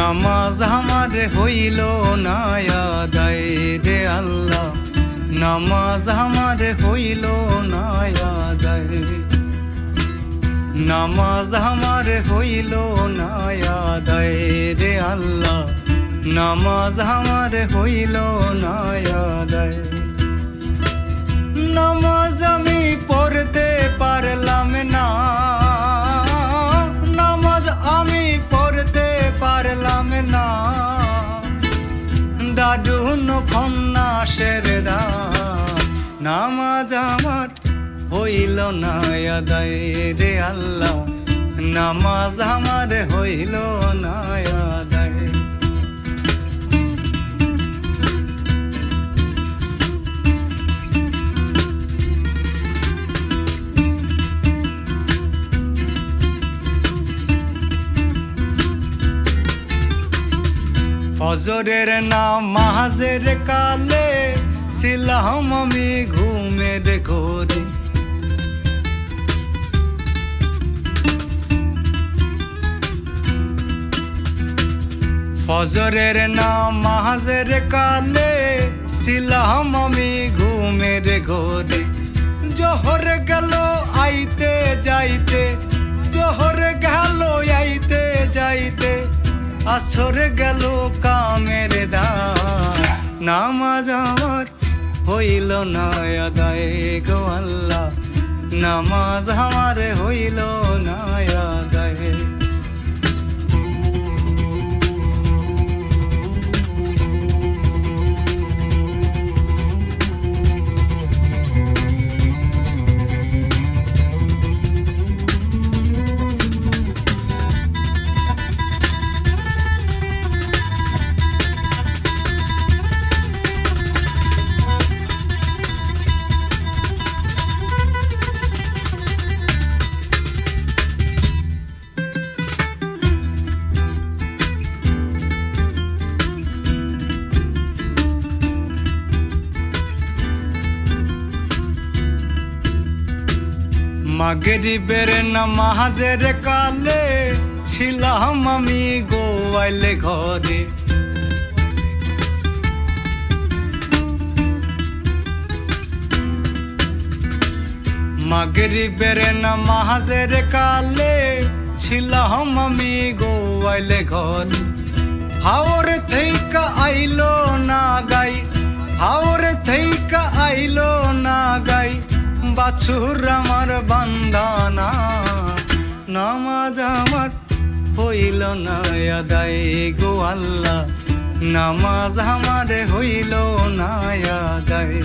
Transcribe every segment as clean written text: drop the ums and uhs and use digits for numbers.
নামাজ আমার হইল না আদায় রে আল্লাহ, নামাজ আমার হইল না আদায়, নামাজ আমার হইল না আদায় রে আল্লাহ, নামাজ আমার হইল না আদায়। নামাজ আমি পড়তে পারলাম না, নামাজ আমি পড়তে পারলাম না, দারুণ খন্নাসের দান, নামাজ আমার হইল না আদায় রে আল্লাহ, নামাজ আমার হইল না আদায়। ফজরের নামাজের কালে ছিলাম আমি ঘুমের ঘোরে, ফজরের নামাজের কালে ছিলাম আমি ঘুমের ঘোরে, জোহর গেল আইতে যাইতে, জোহর গেল আইতে যাইতে, আসর গেল কামের দান, নামাজ আমার হইল না আদায় গো আল্লাহ, নামাজ আমার হইল না আদায়। মাগরিবের নামাজের কালে ছিলাম আমি গোয়াল ঘরে, মাগরিবের নামাজের কালে ছিলাম আমি গোয়াল ঘরে, হাওর থেইকা আইলো না গাই, হাওর থেইকা আইলো না গাই, বাছুর আমার বান্দানা, নামাজ আমার হইল না আদায় গো আল্লাহ, নামাজ আমার হইল না আদায়।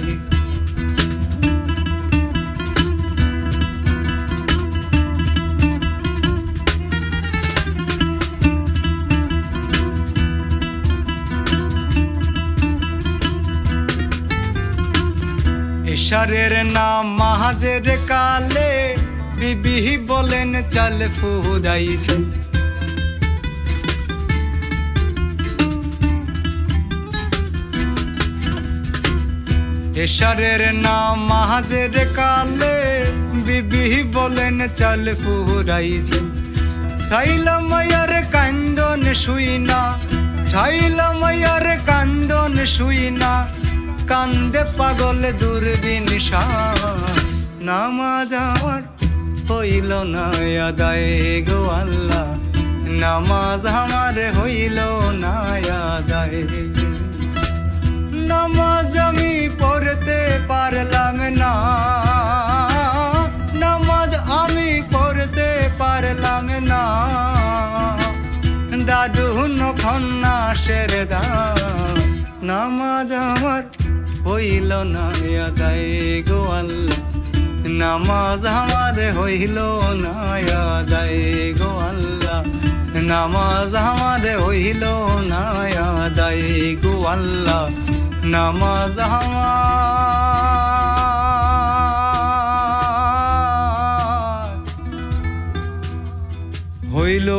ইশারের নামাজের কালে বিবি বলেন চাল ফুরাইছে, ইশারের নামাজের কালে বিবি বলেন চাল ফুরাইছে, চাইলাম আর কান্দন শুই না, চাইলাম আর কান্দন শুই না, কান্দে পাগল দূরবীন শাহ, নামাজ আমার হইল না আদায় গো আল্লাহ, নামাজ আমার হইল না আদায়। নামাজ আমি পড়তে পারলাম না, নামাজ আমি পড়তে পারলাম না, দারুণ খন্নাসের দান, নামাজ আমার হইল না আদায় গো আল্লাহ, নামাজ আমার হইল না আদায় গো আল্লাহ, নামাজ আমার হইল না আদায় গো আল্লাহ, নামাজ আমার হইল